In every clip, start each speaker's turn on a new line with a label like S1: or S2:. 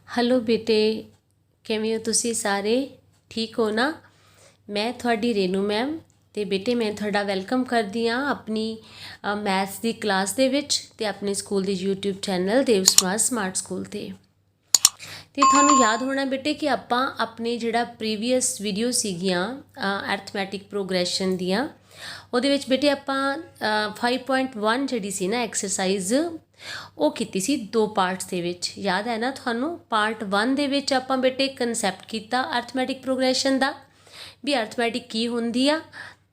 S1: Hello बेटे, किवें हो तुसी सारे? ठीक हो ना? मैं थोड़ी रेनू मैम ते बेटे मैं थोड़ा वैलकम करदी हाँ अपनी मैथ्स की क्लास दे विच ते अपने स्कूल के यूट्यूब चैनल देव समाज स्मार्ट स्कूल ते थानू याद होना बेटे कि आपां अपने जिहड़ा प्रीवियस वीडियो सीगियां अर्थमैटिक प्रोग्रेशन दियां ਉਹਦੇ ਵਿੱਚ बेटे ਆਪਾਂ 5.1 ਜਿਹੜੀ ਸੀ ਨਾ ਐਕਸਰਸਾਈਜ਼ ਉਹ ਕੀਤੀ ਸੀ ਦੋ ਪਾਰਟਸ ਦੇ ਵਿੱਚ। ਯਾਦ ਹੈ ਨਾ ਤੁਹਾਨੂੰ? ਪਾਰਟ 1 ਦੇ ਵਿੱਚ ਆਪਾਂ बेटे ਕਨਸੈਪਟ ਕੀਤਾ ਅਰਥਮੈਟਿਕ ਪ੍ਰੋਗਰੈਸ਼ਨ ਦਾ ਵੀ ਅਰਥਮੈਟਿਕ ਕੀ ਹੁੰਦੀ ਆ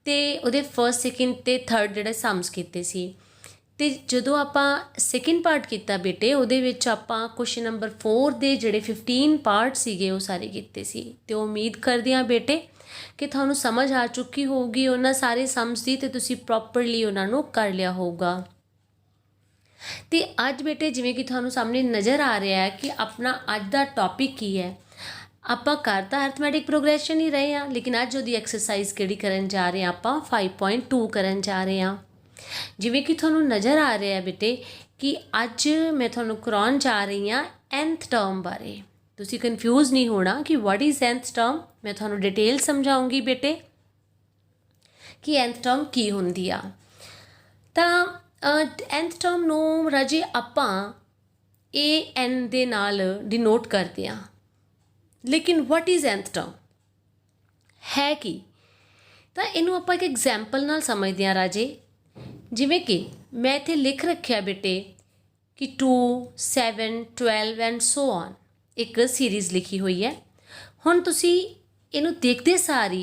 S1: ਤੇ ਉਹਦੇ ਫਰਸਟ ਸੈਕਿੰਡ ਤੇ ਥਰਡ ਜਿਹੜੇ ਸਮਸ ਕੀਤੇ ਸੀ। ਤੇ ਜਦੋਂ ਆਪਾਂ ਸੈਕਿੰਡ ਪਾਰਟ ਕੀਤਾ बेटे ਉਹਦੇ ਵਿੱਚ ਆਪਾਂ ਕੁਐਸਚਨ ਨੰਬਰ 4 ਦੇ ਜਿਹੜੇ 15 ਪਾਰਟ ਸੀਗੇ ਉਹ ਸਾਰੇ ਕੀਤੇ ਸੀ ਤੇ ਉਮੀਦ ਕਰਦੀ ਹਾਂ बेटे कि थानू समझ आ चुकी होगी उन्होंने सारे सम्स दी ते तुसी प्रॉपरली उन्होंने कर लिया होगा। तो अज बेटे जिमें कि थानू सामने नज़र आ रहा है कि अपना अज का टॉपिक की है, आपां कर तां अर्थमैटिक प्रोग्रेशन ही रहे हैं लेकिन अज उहदी एक्सरसाइज किहड़ी करन जा रहे हैं, आपां 5.2 करन जा रहे हैं। जिमें कि थानू नज़र आ रहा है बेटे कि अज मैं थानू कराउण जा रही हाँ nth टर्म बारे। तुसी कन्फ्यूज़ नहीं होना कि व्हाट इज़ nth टर्म, मैं थानू डिटेल समझाऊंगी बेटे कि nth टर्म की हुंदी आ। तां nth टर्म नू राजे आपां an दे नाल डिनोट करते हैं, लेकिन व्हाट इज़ nth टर्म है कि तां इनू आपां एक एग्जाम्पल नाल समझते हैं राजे। जिवें कि मैं इत्थे लिख रखिया बेटे कि 2, 7, 12 एंड सो ऑन एक सीरीज़ लिखी हुई है। हुण तुसी इनू देखते सारी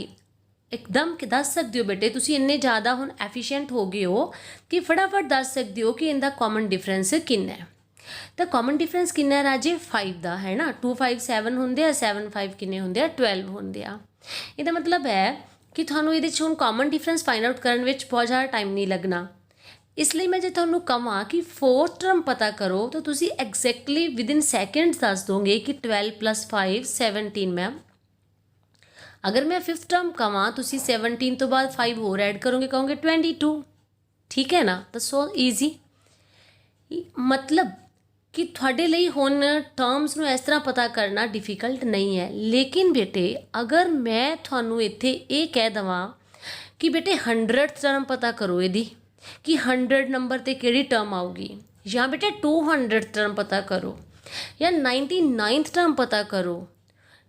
S1: एकदम कि दस सकते हो बेटे, तुसी इन्ने ज़्यादा हुण एफिशिएंट हो गए हो कि फटाफट दस सकते हो कि इनका कॉमन डिफरेंस कितना है। तो कॉमन डिफरेंस कितना है राजे? 5 का है ना। 2 5 7 होंदे आ, 7 5 किन्ने होंदे आ? 12 होंदे आ। इहदा मतलब है कि थानू इहदे च हुण कॉमन डिफरेंस फाइंड आउट करन विच बहुत ज़्यादा टाइम नहीं लगना। इसलिए मैं जो थानू कहां कि फोर्थ टर्म पता करो तो तुसी एग्जैक्टली विदिन सैकेंड्स दस दोगे कि 12 + 5 17 मैम। अगर मैं फिफ्थ टर्म कहां तुसी 17 तो बाद 5 होर ऐड करोगे, कहोगे 22। ठीक है ना? तो सो ईजी, मतलब कि थोड़े लिए हुण टर्म्स नू इस तरह पता करना डिफिकल्ट नहीं है। लेकिन बेटे अगर मैं थानू इत्थे ये कह देवां कि बेटे 100th टर्म पता करो इहदी कि 100 नंबर ते किहड़ी टर्म आऊगी, या बेटे 200 टर्म पता करो, या 99th टर्म पता करो,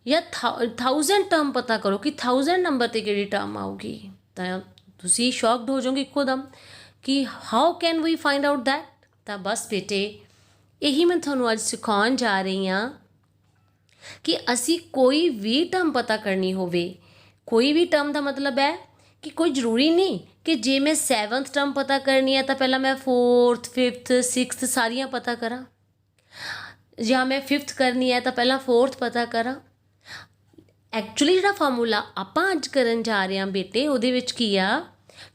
S1: या 1000 टर्म पता करो कि 1000 नंबर ते किहड़ी टर्म आऊगी, तो तुसी शॉक्ड हो जाओगे इकोदम कि how can we find out that. तो बस बेटे यही मैं थानू अज सिखाउण जा रही हाँ कि असी कोई भी टर्म पता करनी होवे, कोई भी टर्म का मतलब है कि कोई जरूरी नहीं कि जे मैं 7th टर्म पता करनी है तो पहला मैं 4th 5th 6th सारियां पता करा, या मैं 5th करनी है तो पहला 4th पता करा। एक्चुअली जो फार्मूला आपां अज करन जा रहे हैं बेटे उहदे विच की आ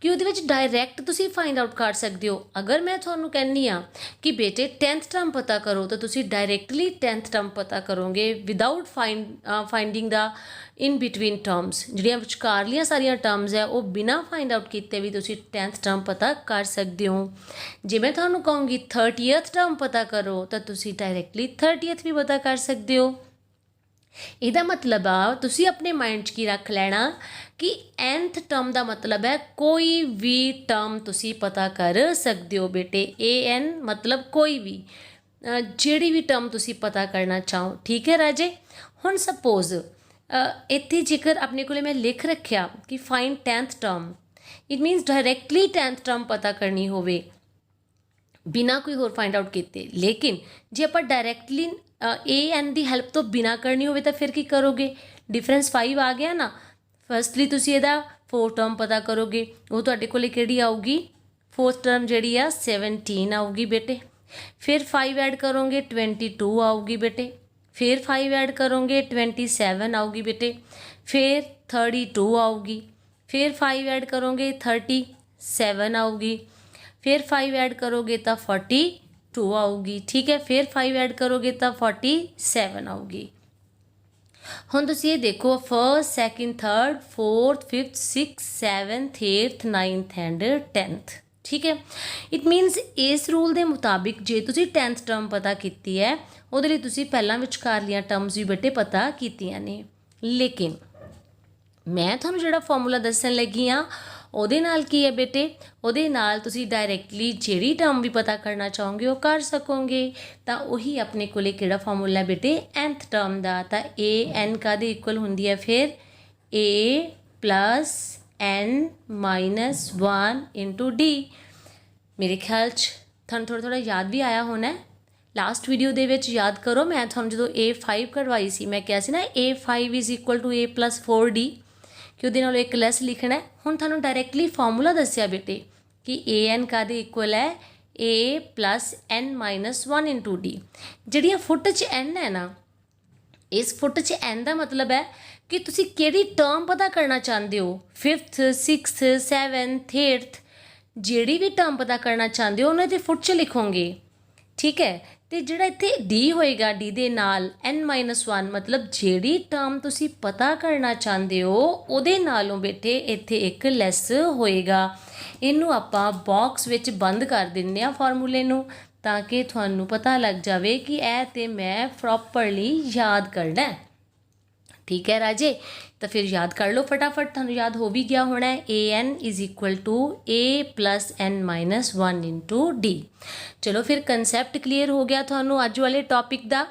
S1: कि उहदे विच डायरैक्ट तुसी फाइंड आउट कर सकते हो। अगर मैं तुहानू कहनी हाँ कि बेटे 10th टर्म पता करो तो तुसी डायरैक्टली 10th टर्म पता करोगे without finding the in between terms. जिहड़ियां विचकारलियां सारियां टर्म्स है वो बिना फाइंड आउट किए भी तुसी 10th टर्म पता कर सकते हो। जे मैं तुहानू कहूँगी 30th टर्म पता करो तो तुसी डायरैक्टली 30th भी पता कर सकते हो। ਇਹਦਾ मतलब आ तुसी अपने माइंड 'ਚ ਕੀ रख लेना कि nth टर्म का मतलब है कोई भी टर्म तुसी पता कर सकते हो बेटे। an मतलब कोई भी जिहड़ी भी टर्म तुसी पता करना चाहो। ठीक है राजे? हुण सपोज इत्थे जेकर अपने को मैं लिख रखिया कि find 10th term, it मीनस directly 10th term पता करनी होवे बिना कोई होर फाइंड आउट किए। लेकिन जे आप डायरैक्टली एन की हैल्प तो बिना करनी हो तो फिर की करोगे? डिफरेंस 5 आ गया ना। फर्स्टली तुसी इहदा 4th टर्म पता करोगे, वो तुहाडे कोले किहड़ी आऊगी? 4th टर्म जिहड़ी आ 17 आऊगी बेटे। फिर 5 ऐड करोगे 22 आऊगी बेटे। फिर 5 ऐड करोगे 27 आऊगी बेटे। फिर 32 आऊगी। फिर 5 ऐड करोगे 37 आऊगी। फिर 5 ऐड करोगे तो 42 आऊगी। ठीक है? फिर 5 ऐड करोगे तो 47 आऊगी। हुण तुसीं ये देखो 1st 2nd 3rd 4th 5th 6th 7th 8th 9th and 10th। ठीक है। इट मीनस इस रूल के मुताबिक जे तुसी 10th टर्म पता की है उहदे लई तुसी पहलां विचकारलीआं टर्म्स भी बेटे पता कीतियां ने, लेकिन मैं तुहानूं जिहड़ा फॉर्मूला दस्सण लगी हाँ ਉਹਦੇ ਨਾਲ ਕੀ ਹੈ ਬੇਟੇ, ਉਹਦੇ ਨਾਲ ਤੁਸੀਂ ਡਾਇਰੈਕਟਲੀ ਜਿਹੜੀ ਟਰਮ ਵੀ ਪਤਾ ਕਰਨਾ ਚਾਹੋਗੇ ਉਹ ਕਰ ਸਕੋਗੇ। ਤਾਂ ਉਹੀ ਆਪਣੇ ਕੋਲੇ ਕਿਹੜਾ ਫਾਰਮੂਲਾ ਬੇਟੇ nth ਟਰਮ ਦਾ, ਤਾਂ an ਕਾਹਦੇ ਇਕੁਅਲ ਹੁੰਦੀ ਹੈ ਫਿਰ a plus n minus 1 into d। ਮੇਰੇ ਖਿਆਲ 'ਚ ਤੁਹਾਨੂੰ ਥੋੜ੍ਹਾ ਯਾਦ ਵੀ ਆਇਆ ਹੋਣਾ। ਲਾਸਟ ਵੀਡੀਓ ਦੇ ਵਿੱਚ ਯਾਦ ਕਰੋ ਮੈਂ ਤੁਹਾਨੂੰ ਜਦੋਂ a5 ਕਢਵਾਈ ਸੀ ਮੈਂ ਕਿਹਾ ਸੀ ਨਾ a5 is equal to a plus 4d कि ਉਹਦੇ ਨਾਲੋਂ ਇੱਕ ਲੈਸ ਲਿਖਣਾ। ਹੁਣ ਤੁਹਾਨੂੰ ਡਾਇਰੈਕਟਲੀ ਫਾਰਮੂਲਾ ਦੱਸਿਆ ਬੇਟੇ ਕਿ an ਕਾਹਦੇ ਇਕੁਅਲ ਹੈ a plus n minus 1 into d। ਜਿਹੜੀਆਂ ਫੁੱਟ 'ਚ n ਹੈ ਨਾ, ਇਸ ਫੁੱਟ 'ਚ n ਦਾ ਮਤਲਬ ਹੈ ਕਿ ਤੁਸੀਂ ਕਿਹੜੀ ਟਰਮ ਪਤਾ ਕਰਨਾ ਚਾਹੁੰਦੇ ਹੋ, 5th 6th 7th 8th ਜਿਹੜੀ ਵੀ ਟਰਮ ਪਤਾ ਕਰਨਾ ਚਾਹੁੰਦੇ ਹੋ ਉਹਨਾਂ ਦੇ ਫੁੱਟ 'ਚ ਲਿਖੋਗੇ, ਠੀਕ ਹੈ। ਤੇ ਜਿਹੜਾ ਇੱਥੇ d ਹੋਏਗਾ d ਦੇ ਨਾਲ n-1 ਮਤਲਬ ਜਿਹੜੀ ਟਰਮ ਤੁਸੀਂ ਪਤਾ ਕਰਨਾ ਚਾਹੁੰਦੇ ਹੋ ਉਹਦੇ ਨਾਲੋਂ ਬੇਟੇ ਇੱਥੇ ਇੱਕ ਲੈਸ ਹੋਏਗਾ। ਇਹਨੂੰ ਆਪਾਂ ਬਾਕਸ ਵਿੱਚ ਬੰਦ ਕਰ ਦਿੰਦੇ ਹਾਂ ਫਾਰਮੂਲੇ ਨੂੰ, ਤਾਂ ਕਿ ਤੁਹਾਨੂੰ ਪਤਾ ਲੱਗ ਜਾਵੇ ਕਿ ਇਹ ਤੇ ਮੈਂ ਪ੍ਰੋਪਰਲੀ ਯਾਦ ਕਰਨਾ। ठीक है राजे, तो फिर याद कर लो फटाफट, थानू याद हो भी गया होना है an is equal to a plus n minus 1 into d। चलो फिर कंसैप्ट क्लीयर हो गया थानू अज वाले टॉपिक का।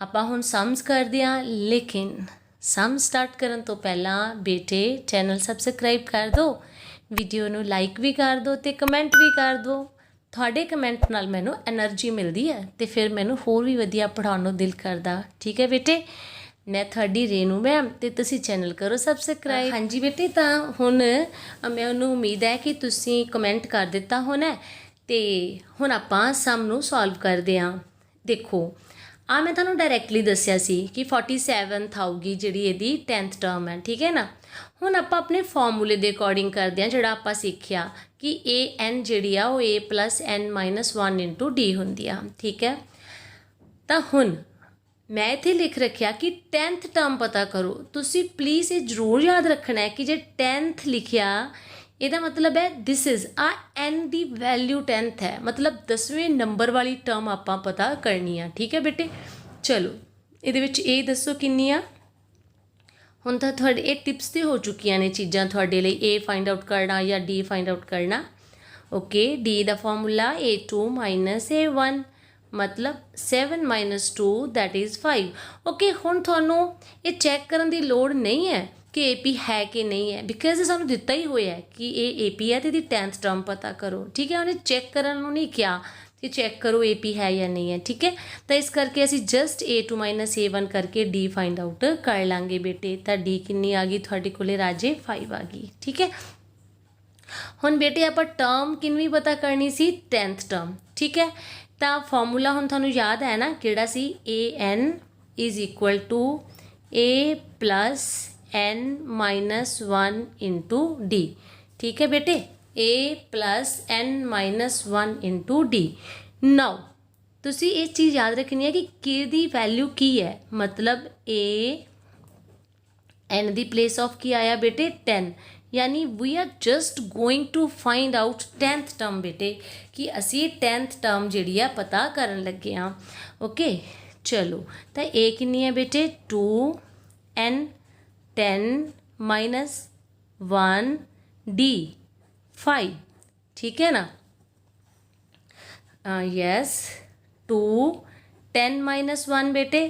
S1: आपां हुण सम्स करदे हां, लेकिन सम स्टार्ट करन तो पहला बेटे चैनल सबसक्राइब कर दो, वीडियो नू लाइक भी कर दो तो कमेंट भी कर दो। ਤੁਹਾਡੇ ਕਮੈਂਟ ਨਾਲ ਮੈਨੂੰ એનર્ਜੀ ਮਿਲਦੀ ਹੈ ਤੇ ਫਿਰ ਮੈਨੂੰ ਹੋਰ ਵੀ ਵਧੀਆ ਪੜ੍ਹਾਉਣ ਨੂੰ ਦਿਲ ਕਰਦਾ। ਠੀਕ ਹੈ ਬੇਟੇ, मैं थोड़ी रेनू मैम तो तुसी चैनल करो सबसक्राइब। हाँ जी बेटे, तो हुण मैनूं उम्मीद है कि तुसी कमेंट कर दिता होना तो हुण आपां सम नूं सॉल्व करदे हां। देखो आ मैं तुहानूं डायरैक्टली दस्सिया सी कि 47th आऊगी जिहड़ी इहदी 10th टर्म है, ठीक है ना। हुण आपां अपने फॉर्मूले के अकॉर्डिंग करदे हां जिहड़ा आपां सिੱਖਿਆ कि an जिहड़ी आ वो a plus n minus 1 into d हुंदी आ, ठीक है। तो हुण मैं इत्थे लिख रखिया कि 10th टर्म पता करो। तुसी प्लीज़ ये जरूर याद रखना है कि जे 10th लिखिया ਇਹਦਾ मतलब है this is uh n the value 10th है, मतलब 10वें नंबर वाली टर्म आपां पता करनी है, ठीक है बेटे। चलो ਇਹਦੇ ਵਿੱਚ a दसो किन्नी आ। ਹੁਣ ਤਾਂ ਤੁਹਾਡੇ ਇਹ टिप्स ਤੇ हो चुकियां ने चीज़ां ਤੁਹਾਡੇ ਲਈ, a फाइंड आउट करना या d फाइंड आउट करना। ओके, d ਦਾ फॉर्मूला a2 माइनस a1 मतलब 7 माइनस 2 दैट इज़ 5। ओके, हुण तुहानूं ये चैक करन दी लोड़ नहीं है कि ए पी है कि नहीं है, बिकॉज सानूं दिता ही होया है कि ये ए पी है तो इसकी 10th टर्म पता करो, ठीक है। उन्हें चैक करन नूं नहीं किया कि चैक करो ए पी है या नहीं है, ठीक है। तो इस करके असीं जस्ट a2 माइनस a1 करके d फाइंड आउट कर लांगे बेटे। तो d कितनी आ गई तुहाडे कोले राजे, 5 आ गई, ठीक है। हुण बेटे आपां टर्म किनवी पता करनी सी, 10th टर्म, ठीक है। तो फॉर्मूला हुण तुहानूं याद है ना किहड़ा सी, an is equal to a plus n minus 1 into d, ठीक है बेटे, a plus n minus 1 into d। Now तुसी ये चीज़ याद रखनी है कि किहदी वैल्यू की है, मतलब a n दी प्लेस ऑफ की आया बेटे 10, यानी we are just going to find out 10th term बेटे, कि असी 10th टर्म जिहड़ी आ पता करन लगे हाँ। ओके चलो, तो ए कितनी है बेटे 2n 10 माइनस 1 d 5, ठीक है ना। यस 2 10 माइनस 1 बेटे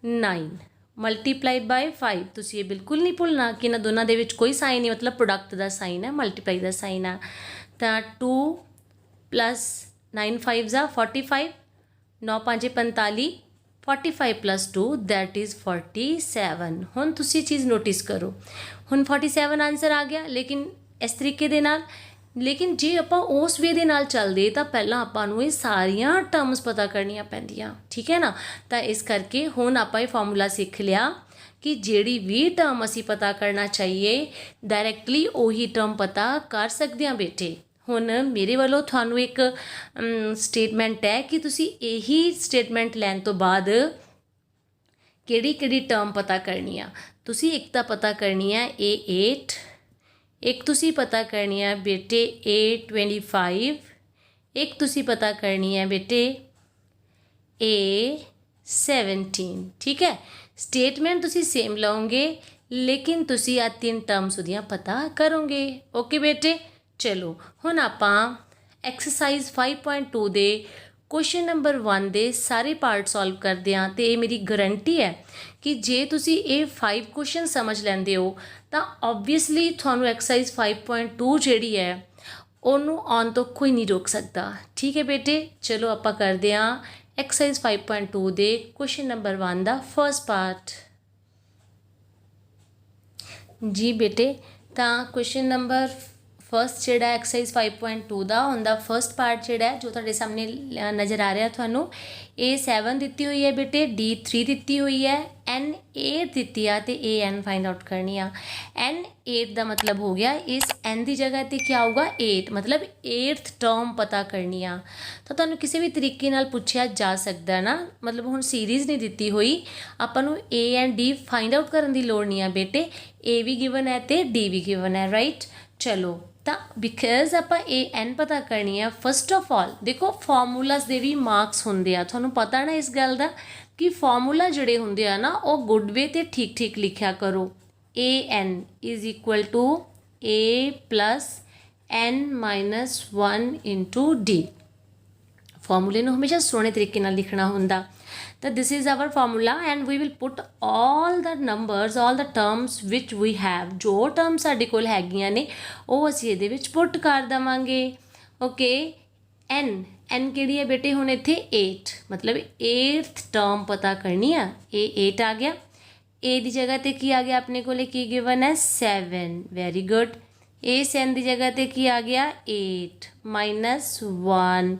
S1: 9 मल्टीप्लाइड बाय 5। तुसी ये बिल्कुल नहीं भुलना कि इन्हां दोनों दे विच कोई साइन नहीं, मतलब प्रोडक्ट का साइन है, मल्टीप्लाई का साइन है। तो 2 प्लस 9 5 जा 45, 9 5 45, 45 प्लस 2 दैट इज़ 47। हुण तुसी चीज़ नोटिस करो, हुण 47 आंसर आ गया, लेकिन इस तरीके दे नाल, लेकिन जे आपां उस वे दे नाल चलदे तां पहलां आपां नूं ये सारियां टर्म्स पता करनियां पैंदियां, ठीक है ना। तो इस करके हुण आपां ये फॉर्मूला सीख लिया कि जिहड़ी भी टर्म असीं पता करना चाहिए डायरैक्टली उही टर्म पता कर सकदे हां बेटे। हुण मेरे वालों तुहानूं एक स्टेटमेंट है कि तुसीं यही स्टेटमेंट लैण तो बाद किहड़ी किहड़ी टर्म पता करनी आ। तुसीं एक तां पता करनी है A8 एक तुसी पता करनी है बेटे A25, एक तुसी पता करनी है बेटे A17। ठीक है, स्टेटमेंट तुसी सेम लाओगे लेकिन तुसी आ 3 टर्म्स उदियां पता करोगे। ओके बेटे, चलो हुण आपां एक्सरसाइज 5.2 दे क्वेश्चन नंबर 1 ਦੇ ਸਾਰੇ ਪਾਰਟ ਸੋਲਵ ਕਰਦੇ ਹਾਂ ਤੇ ਇਹ ਮੇਰੀ ਗਾਰੰਟੀ ਹੈ ਕਿ ਜੇ ਤੁਸੀਂ ਇਹ 5 ਕੁਐਸਚਨ ਸਮਝ ਲੈਂਦੇ ਹੋ ਤਾਂ ਆਬਵੀਅਸਲੀ ਤੁਹਾਨੂੰ ਐਕਸਰਸਾਈਜ਼ 5.2 ਜਿਹੜੀ ਹੈ ਉਹਨੂੰ ਆਉਣ ਤੋਂ ਕੋਈ ਨਹੀਂ ਰੋਕ ਸਕਦਾ। ਠੀਕ ਹੈ ਬੇਟੇ, ਚਲੋ ਆਪਾਂ ਕਰਦੇ ਹਾਂ ਐਕਸਰਸਾਈਜ਼ 5.2 ਦੇ ਕੁਐਸਚਨ ਨੰਬਰ 1 ਦਾ ਫਰਸਟ ਪਾਰਟ। जी बेटे, तो क्वेश्चन नंबर फर्स्ट जोड़ा एक्सरसाइज 5.2 का उनका फर्स्ट पार्ट जोड़ा है जो तुहाडे सामने नज़र आ रहा थानू A7 दी हुई है बेटे, D3 दी हुई है, N8 दी है तो AN फाइंड आउट करनी है। N8 का मतलब हो गया इस N की जगह पर क्या होगा 8, मतलब 8th टर्म पता करनी है। तो तुहानू किसी भी तरीके नाल पूछा जा सकता ना, मतलब हुण सीरीज़ नहीं दी हुई, आपां नू A and D find out करने की लोड़ नहीं है बेटे, A भी गिवन है तो D भी गिवन है, राइट। चलो तो बिकॉज आप AN पता करनी है, फस्ट ऑफ ऑल देखो फॉर्मूलाज के भी मार्क्स होंगे, थोड़ा पता ना इस गल का कि फॉर्मूला जोड़े होंगे ना वो गुड वे तो ठीक ठीक लिखा करो। AN is equal to A plus N-1 into D। फॉर्मूले में हमेशा सोहने तरीके नाल लिखना होंदा। तो this is our formula and we will put all the numbers, all the terms which we have, जो टर्म साडे कोल हैगियां ने वो असीं इहदे विच पुट कर देवांगे। ओके, एन किहड़ी है बेटे हुण इत्थे 8, मतलब 8th टर्म पता करनी है। ए 8 आ गया, ए दी जगह ते की आ गया अपने कोले, की गिवन है 7, वेरी गुड। ए 7 दी जगह ते की आ गया 8 minus 1।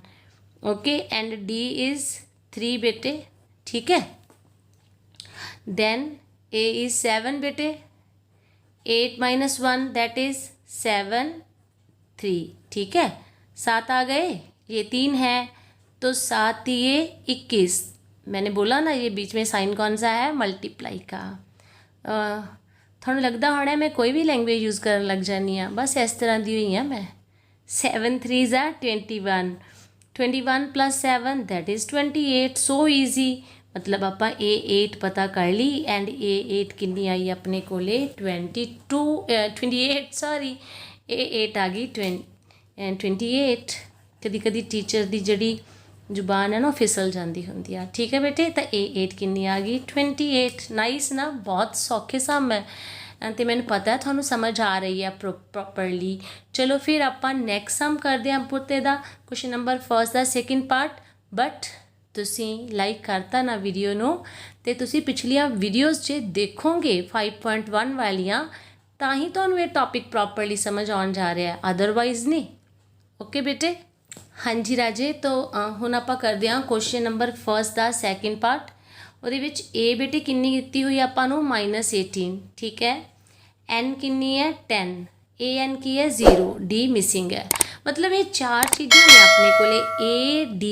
S1: Okay, and D is 3 बेटे, ठीक है। देन A इज़ 7 बेटे, 8 माइनस 1 दैट इज़ 7, 3, ठीक है। 7 आ गए, ये 3 है तो 7 ये 21। मैंने बोला ना ये बीच में साइन कौन सा है, मल्टीप्लाई का। थोड़ा लगता होना मैं कोई भी लैंग्वेज यूज़ कर लग जानी हाँ, बस इस तरह दी हुई हाँ मैं। 7 3 ज़ा 21, 21 plus 7 that is 28। So easy, मतलब आप A8 पता कर ली एंड A8 कितनी आई अपने कोले 28 सॉरी, A8 आ गई 28। कदी कदी टीचर की जड़ी जुबान है ना फिसल जाती होंगी है, ठीक है बेटे। तो A8 कितनी आ गई 28। नाइस ना, बहुत सौखे सम है तो मैंने पता है थानू समझ आ रही है प्रॉपरली। चलो फिर आप नैक्सट सम करते हैं पुत्ते का क्वेश्चन नंबर फर्स्ट का सैकेंड पार्ट। बट तुसी लाइक करता ना वीडियो नू ते तुसी पिछलियां वीडियोज़ जे देखोगे 5.1 वालियां तां ही तुहानू ये टॉपिक प्रॉपरली समझ आउण जा रहा है, अदरवाइज नहीं। ओके बेटे, हाँ जी राजे। तो हुण आपां करदे हां क्वेश्चन नंबर फर्स्ट का सैकेंड पार्ट। उहदे विच A बेटे कितनी दित्ती हुई आपां नू -18, ठीक है। N कितनी है 10, AN की है 0, D मिसिंग है, मतलब ये 4 चीज़ें ने अपने कोले A D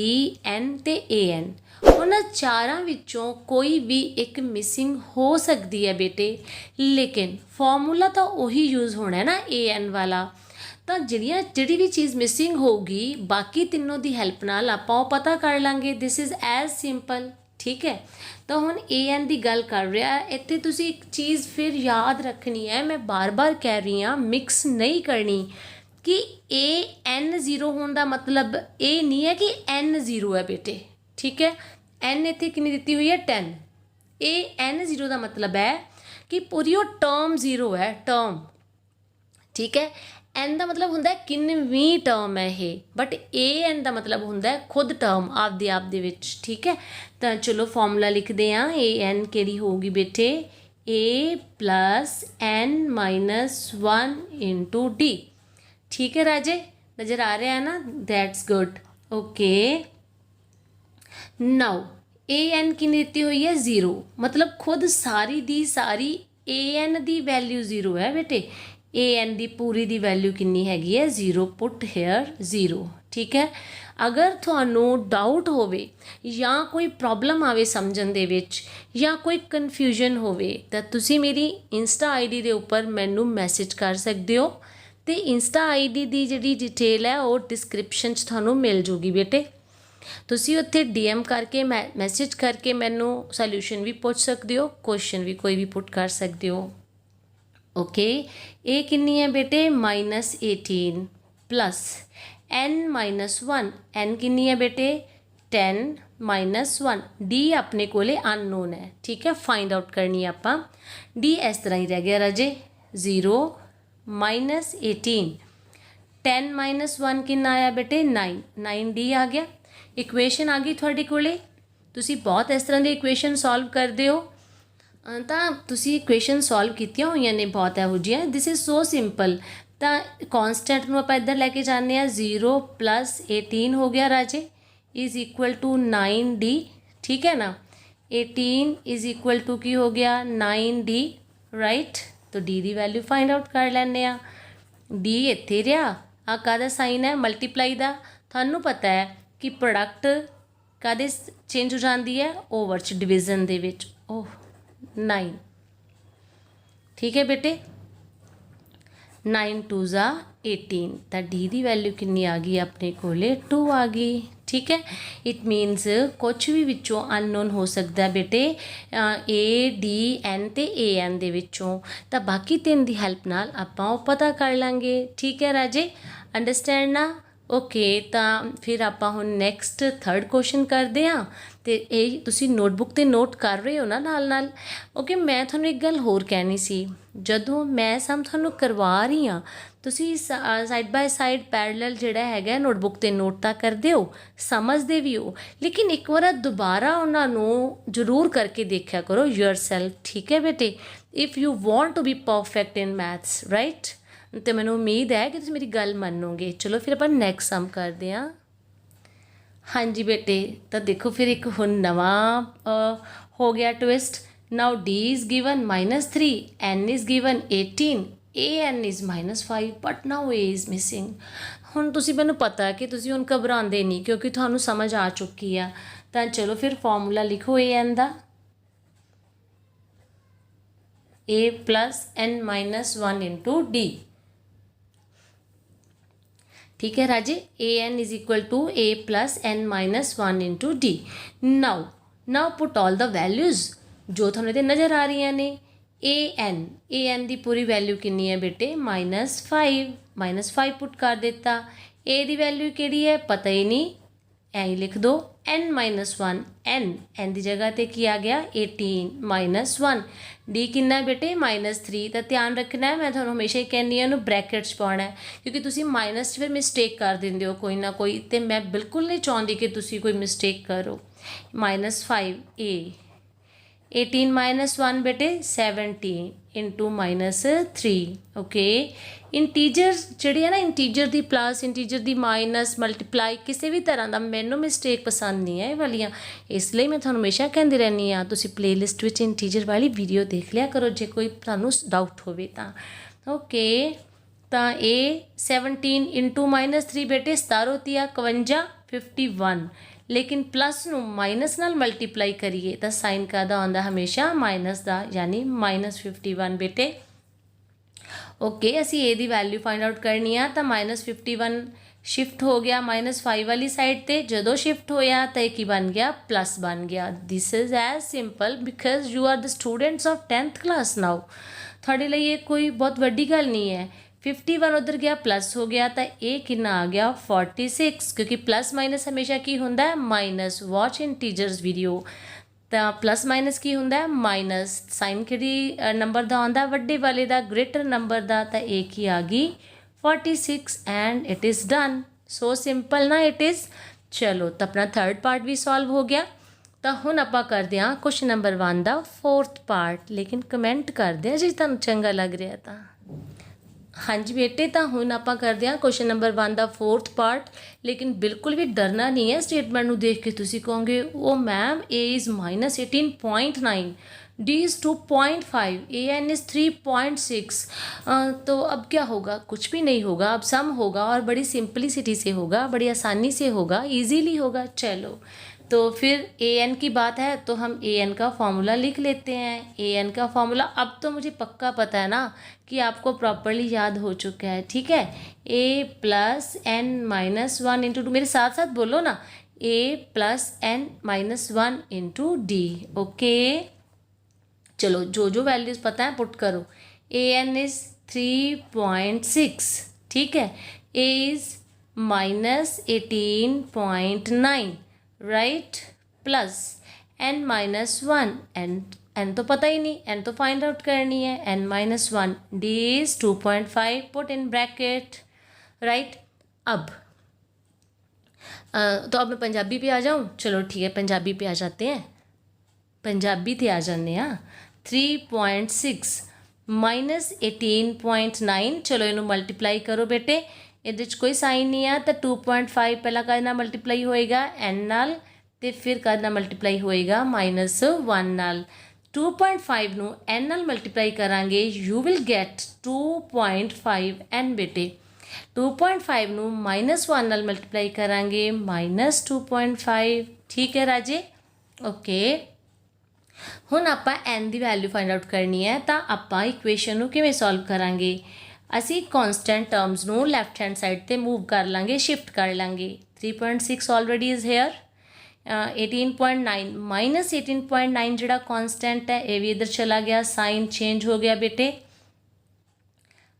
S1: N ते AN। उन्हां चारां विचों कोई भी एक मिसिंग हो सकती है बेटे, लेकिन फॉर्मूला तो उही यूज़ होना है ना AN वाला। तो जिहड़ी भी चीज़ मिसिंग होगी बाकी तीनों की हेल्प नाल आपां पता कर लांगे। दिस इज़ एज सिंपल, ठीक है। तो हुण AN की गल कर रहा है, इत्थे तुसी एक चीज़ फिर याद रखनी है, मैं बार बार कह रही हाँ मिक्स नहीं करनी कि AN 0 होने का मतलब ये नहीं है कि N 0 है बेटे, ठीक है। N इत्थे कितनी दित्ती हुई है 10, AN 0 का मतलब है कि पूरी वो टर्म 0 है, टर्म, ठीक है। N का मतलब होंदा है किन्नवीं टर्म है ये, बट AN का मतलब होंदा है खुद टर्म आपदे आप दे विच, ठीक है। तो चलो फॉर्मूला लिखते हैं, AN केड़ी होगी बेटे A plus N-1 into D, ठीक है राजे, नज़र आ रहा है ना, that's good. Okay, now AN की दी हुई है 0, मतलब खुद सारी दी सारी AN की वैल्यू 0 है बेटे। AN की पूरी दी वैल्यू कितनी हैगी है 0, पुट हेयर 0, ठीक है। अगर थानू डाउट होवे या कोई प्रॉब्लम आवे समझण दे विच या कोई कन्फ्यूजन होवे तो तुसी मेरी इंस्टा ID दे उपर मैनू मैसेज कर सकते हो ਤੇ ਇੰਸਟਾ ਆਈਡੀ ਦੀ ਜਿਹੜੀ ਡਿਟੇਲ ਹੈ ਉਹ ਡਿਸਕ੍ਰਿਪਸ਼ਨ 'ਚ ਤੁਹਾਨੂੰ ਮਿਲ ਜੂਗੀ ਬੇਟੇ। ਤੁਸੀਂ ਉੱਥੇ ਡੀਐਮ ਕਰਕੇ ਮੈਸੇਜ ਕਰਕੇ ਮੈਨੂੰ ਸੋਲੂਸ਼ਨ ਵੀ ਪੁੱਛ ਸਕਦੇ ਹੋ, ਕੁਐਸਚਨ ਵੀ ਕੋਈ ਵੀ ਪੁੱਟ ਕਰ ਸਕਦੇ ਹੋ। ਓਕੇ, ਇਹ ਕਿੰਨੀ ਹੈ ਬੇਟੇ -18 प्लस n-1, n किन्नी है बेटे 10 -1, d अपने कोले अननोन है, ठीक है, फाइंड आउट करनी है आपां। d इस तरह ही रह गया राजे 0 -18, 10 -1 किन्ना आया बेटे 9, 9d आ गया। इक्वेशन आ गई थोड़े कोले। तुसी बहुत इस तरह की इक्वेशन सॉल्व करते हो ਤਾਂ ਤੁਸੀਂ ਇਕੁਏਸ਼ਨ ਸੋਲਵ ਕੀਤੀਆਂ ਹੋਈਆਂ ਨੇ ਬਹੁਤ ਇਹੋ ਜਿਹੀਆਂ। This is so simple. ਤਾਂ ਕੌਂਸਟੈਂਟ ਨੂੰ ਆਪਾਂ ਇੱਧਰ ਲੈ ਕੇ ਜਾਂਦੇ ਹਾਂ, 0 + 18 ਹੋ ਗਿਆ ਰਾਜੇ इज़ इक्वल टू 9d, ठीक है ना। 18 इज़ इक्वल टू की हो गया 9d, राइट। तो d की वैल्यू फाइंड आउट कर लैंदे आ। d इत्थे रहा, आ काहदा साइन है मल्टीप्लाई का। थानू पता है कि प्रोडक्ट काहदे चेंज हो जाती है, ओवर च डिवीजन दे विच। ओह 9, ठीक है बेटे, 9 2 ज़ा 18, तो d की वैल्यू कितनी आ गई अपने कोले 2 आ गई, ठीक है। इट मीनस कुछ भी विचों अननोन हो सकता है बेटे, ADN ते AN दे विचों, तो बाकी 3 की हैल्प नाल आपां वो पता कर लांगे, ठीक है राजे। अंडरस्टैंड ना। ओके, तो फिर आपां हुण नैक्सट थर्ड क्वेश्चन करते हैं। तो ये तुसी नोटबुक ते नोट कर रहे हो ना नाल नाल। ओके, मैं तुहानूं एक गल होर कहनी सी, जदों मैं सम तुहानूं करवा रही हाँ, तुसी साइड बाय साइड पैरलल जिहड़ा हैगा नोटबुक ते नोट तां करदे हो, समझदे भी हो, लेकिन एक बार दोबारा उन्हां नूं जरूर करके देखा करो योरसैल्फ, ठीक है बेटे, if you want to be perfect in maths, right. तो मैनूं उम्मीद है कि तुसीं मेरी गल मनोगे। चलो फिर आपां नैक्सट सम करते हैं। हाँ जी बेटे, तो देखो फिर एक हुण नवां हो गया twist. Now d is given -3, n is given 18, an is -5, but now a is missing. हुण तुसीं मैनूं पता है कि तुसीं हुण घबरांदे नहीं, क्योंकि तुहानूं समझ आ चुकी है। तो चलो फिर फॉर्मूला लिखो an दा, a + n-1 इंटू d, ठीक है राजे। an is equal to a + n-1 into d। Now put all the values जो थानूं इत्थे नज़र आ रही ने। an की पूरी वैल्यू कितनी है बेटे -5 पुट कर दिता। a की वैल्यू किहड़ी है पता ही नहीं, ऐ ही लिख दो n-1, n की जगह ते की आ गया 18 -1, d किन्ना है बेटे -3। तो ध्यान रखना है, मैं तुहानूं हमेशा ही कहनी है इहनूं ब्रैकेट च पाउणा है, क्योंकि तुसीं माइनस फिर मिसटेक कर दिंदे हो कोई ना कोई, तो मैं बिल्कुल नहीं चाहती कि तुसीं कोई मिसटेक करो। -5 a 18 -1 बेटे 17 इंटू -3। ओके, इंटीजर जिहड़ी है ना, इंटीजर दी प्लस, इंटीजर दी माइनस, मल्टीप्लाई, किसी भी तरह का मैनूं मिसटेक पसंद नहीं है ये वालियां, इसलिए मैं तुहानूं हमेशा कहती रहनी हाँ तुसीं प्लेलिस्ट विच इंटीजर वाली वीडियो देख लिया करो जे कोई तुहानूं डाउट होवे तां। ओके, तो ये 17 इंटू -3 बेटे 17 तिया 51, 51, लेकिन प्लस नूं माइनस नाल मल्टीप्लाई करिए तो साइन काहदा आउंदा हमेशा माइनस का, यानी -51 बेटे। ओके, असी ए दी वैल्यू फाइंड आउट करनी है। तो -51 शिफ्ट हो गया -5 वाली साइड ते, जदों शिफ्ट होया तो एक ही बन गया प्लस बन गया। This is as simple because you are the students of 10th class now. थोड़े लिए ये कोई बहुत वड्डी गल नहीं है। 51 उधर गया प्लस हो गया, तो ये कितना आ गया 46, क्योंकि प्लस माइनस हमेशा की होंदा है माइनस। Watch integers video. तो प्लस माइनस की होंदा है माइनस, साइन किहड़ी नंबर दा आंदा वड्डे वाले दा, ग्रेटर नंबर दा, तो एक ही आ गई 46 and it is done. So simple ना इट इज़। चलो, तो अपना थर्ड पार्ट भी सॉल्व हो गया। तो हुण आपां करदे हां क्वेश्चन नंबर 1 दा फोर्थ पार्ट, लेकिन कमेंट कर दे जे तुहानूं चंगा लग रहा तो। हाँ जी बेटे, तो हुण आपां करदे हां क्वेश्चन नंबर 1 दा फोर्थ पार्ट, लेकिन बिल्कुल भी डरना नहीं है स्टेटमेंट नूं देख के। तुसीं कहोगे ओ ma'am a is -18.9, d is 2.5, an is 3.6, तो अब क्या होगा? कुछ भी नहीं होगा। अब सम होगा और बड़ी सिंपलिसिटी से होगा, बड़ी आसानी से होगा, ईजीली होगा। चलो, तो फिर ए एन की बात है तो हम ए एन का फॉर्मूला लिख लेते हैं। ए एन का फॉर्मूला अब तो मुझे पक्का पता है ना कि आपको प्रॉपरली याद हो चुका है, ठीक है। A plus N minus one into two, मेरे साथ साथ बोलो ना, A plus N minus one into D. Okay, चलो जो जो वैल्यूज़ पता है पुट करो। ए एन इज़ 3.6, ठीक है। A is -18.9, right, plus N minus one, N तो पता ही नहीं, एन तो फाइंड आउट करनी है, N minus one. D is 2.5, put in bracket, right. अब तो अब मैं पंजाबी पे आ जाऊँ, चलो ठीक है पंजाबी पे आ जाते हैं, पंजाबी ते आ जाने। 3.6 -18.9, चलो इनू मल्टीप्लाई करो बेटे, ये कोई साइन नहीं है तो 2.5 पहला करना मल्टीप्लाई होएगा एन नाल, तो फिर करना मल्टीप्लाई होएगा -1 नाल। 2.5 नू एन नाल मल्टीप्लाई करांगे, यू विल गेट 2.5 एन बेटे। 2.5 नू -1 नाल मल्टीप्लाई करांगे -2.5, ठीक है राजे। ओके, हुण आपां एन की वैल्यू फाइंड आउट करनी है, तो आपां इक्वेशन नू किवें सॉल्व करांगे। असी कॉन्सटेंट टर्म्स नू लैफ्ट हैंड साइड ते मूव कर लांगे, शिफ्ट कर लांगे। 3.6 ऑलरेडी इज़ हेयर, 18.9 माइनस 18.9 जिहड़ा कॉन्सटेंट है ये भी इधर चला गया, साइन चेंज हो गया बेटे।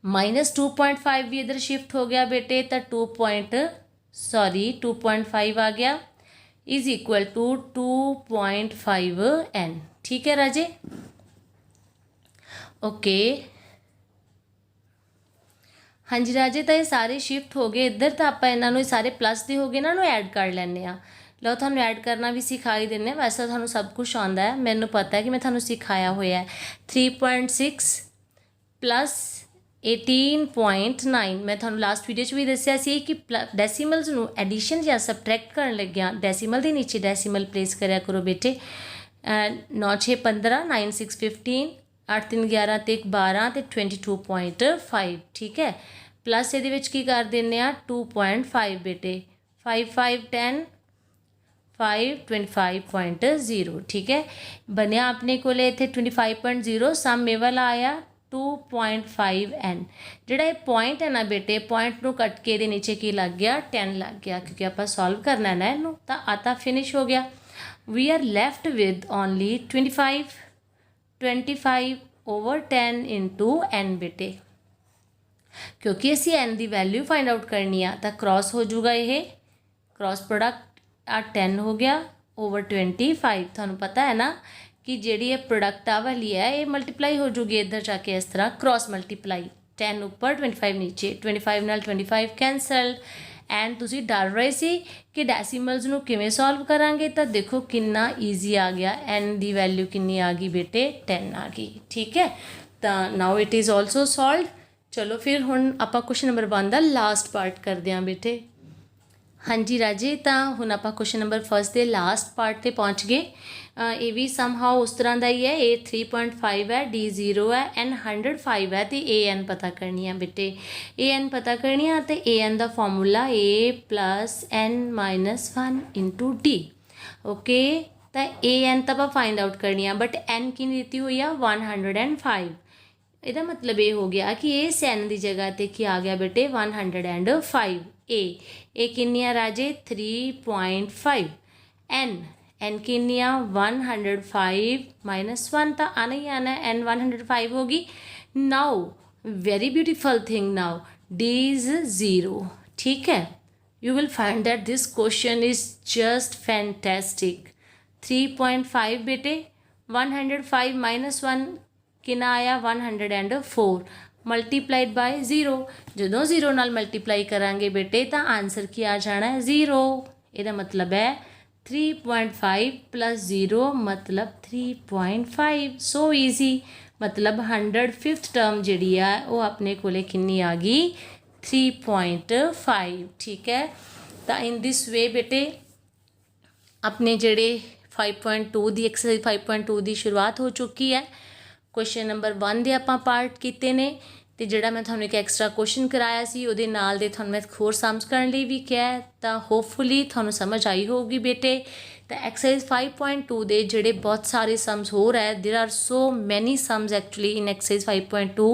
S1: -2.5 भी इधर शिफ्ट हो गया बेटे, तो 2.5 आ गया, इज इक्वल टू 2.5 एन, ठीक है राजे। ओके, हाँ जी राजे, तो ये सारे शिफ्ट हो गए इधर, तो आप इन्होंने सारे प्लस दे हो गए, इन्होंने ऐड कर लेने। लो थानू ऐड करना भी सिखा ही देने, वैसे थानू सब कुछ आता है, मैनू पता है कि मैं थानू सिखाया हुआ है। 3.6 प्लस 18.9, मैं थानू लास्ट वीडियो भी दसिया सी कि डेसीमल्स नू एडिशन या सबट्रैक्ट करन लग्या डेसीमल के नीचे डेसीमल प्लेस करया करो बेटे। 9 6 15, 9 6 15, 8 3 11 ते 12 ते 22.5, ठीक है। प्लस ये की कर देने 2.5 बेटे, 5 5 10, 5 25.0, ठीक है। बनया अपने को इतने 25.0, सम ए वाला आया 2.5 एन। जोड़ा ये पॉइंट है ना बेटे, पॉइंट नू कट के ये नीचे की लग गया 10 लग गया, क्योंकि आप सॉल्व करना है ना इनू, तो आता फिनिश हो गया। We are left with only 25 over 10 into N बेटे, क्योंकि असी एन की वैल्यू फाइंड आउट करनी है, तो क्रॉस हो जाऊगा, ये क्रॉस प्रोडक्ट 10 हो गया ओवर 25। थानू पता है ना कि जी ये प्रोडक्ट आ वाली है ये मल्टीप्लाई हो जूगी इधर जाके इस तरह क्रॉस मल्टीप्लाई, 10 ऊपर 25 नीचे, 25 नाल 25 कैंसल। एंड तुसी डर रहे सी कि डेसीमल्स नू किवें सॉल्व करांगे, तो देखो कितना ईजी आ गया, एन की वैल्यू कितनी आ गई बेटे, 10 आ गई, ठीक है। तो now it is also solve. चलो फिर हुण आपां क्वेश्चन नंबर 1 का लास्ट पार्ट करते हैं बेटे। हाँ जी राजे, तो हुण आपां क्वेश्चन नंबर 1 के लास्ट पार्ट ते पहुँच गए। ये भी समहाउ उस तरह का ही है, ए 3.5 है, डी 0 है, एन 105 है, तो ए एन पता करनी है बेटे। ए एन पता करनी है, तो ए एन का formula A plus N minus 1 into D. Okay, तो ए एन तो आप फाइंड आउट करनी है, बट एन की दी हुई है 105। ਇਹਦਾ मतलब ये हो गया कि इस एन की जगह ते क्या आ गया बेटे 105। ए किन्नी राजे 3.5, एन किन्नी 105 -1, तो आना ही आना, एन 105 होगी। Now very beautiful thing, now D is 0, ठीक है। You will find that this question is just fantastic. 3.5 बेटे 105 -1 कितना आया 104 मल्टीप्लाइड बाय 0। जो 0 नाल मल्टीप्लाई करांगे बेटे तो आंसर की आ जाना है 0। यदा मतलब है 3.5 प्लस 0 मतलब 3.5। सो ईजी, मतलब 105th टर्म जी है वो अपने को किन्नी आ गई 3.5, ठीक है। तो इन दिस वे बेटे अपने जेड़े 5.2 की एक्सरसाइज 5.2 की शुरुआत हो चुकी है। क्वेश्चन नंबर 1 के आप पार्ट किए ने, तो जोड़ा मैं थोड़ा एक एक्सट्रा क्वेश्चन कराया सी वो मैं होर समझ करने भी क्या है, तो होपफुली थोड़ा समझ आई होगी बेटे। ਤਾਂ ਐਕਸਰਸਾਈਜ਼ 5.2 ਦੇ ਜਿਹੜੇ ਬਹੁਤ ਸਾਰੇ ਸਮਸ ਹੋਰ ਹੈ, ਦੇਰ ਆਰ ਸੋ ਮੈਨੀ ਸਮਸ ਐਕਚੁਅਲੀ ਇਨ ਐਕਸਰਸਾਈਜ਼ 5.2,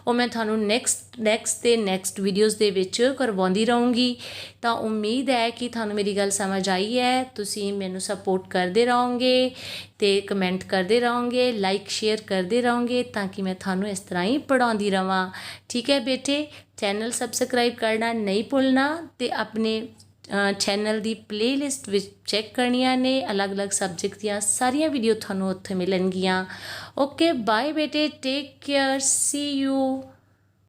S1: ਉਹ ਮੈਂ ਤੁਹਾਨੂੰ ਨੈਕਸਟ ਵੀਡੀਓਜ਼ ਦੇ ਵਿੱਚ ਕਰਵਾਉਂਦੀ ਰਹੂੰਗੀ। ਤਾਂ ਉਮੀਦ ਹੈ ਕਿ ਤੁਹਾਨੂੰ ਮੇਰੀ ਗੱਲ ਸਮਝ ਆਈ ਹੈ, ਤੁਸੀਂ ਮੈਨੂੰ ਸਪੋਰਟ ਕਰਦੇ ਰਹੋਗੇ ਅਤੇ ਕਮੈਂਟ ਕਰਦੇ ਰਹੋਗੇ, ਲਾਈਕ ਸ਼ੇਅਰ ਕਰਦੇ ਰਹੋਗੇ, ਤਾਂ ਕਿ ਮੈਂ ਤੁਹਾਨੂੰ ਇਸ ਤਰ੍ਹਾਂ ਹੀ ਪੜ੍ਹਾਉਂਦੀ ਰਹਾਂ। ਠੀਕ ਹੈ ਬੇਟੇ, ਚੈਨਲ ਸਬਸਕ੍ਰਾਈਬ ਕਰਨਾ ਨਹੀਂ ਭੁੱਲਣਾ ਅਤੇ ਆਪਣੇ ਚੈਨਲ ਦੀ ਪਲੇਲਿਸਟ ਵਿੱਚ ਚੈੱਕ ਕਰਨੀਆਂ ਨੇ, ਅਲੱਗ-ਅਲੱਗ ਸਬਜੈਕਟ ਦੀਆਂ ਸਾਰੀਆਂ ਵੀਡੀਓ ਤੁਹਾਨੂੰ ਉੱਥੇ ਮਿਲਣਗੀਆਂ। ਓਕੇ ਬਾਏ ਬੇਟੇ, ਟੇਕ ਕੇਅਰ, ਸੀ ਯੂ।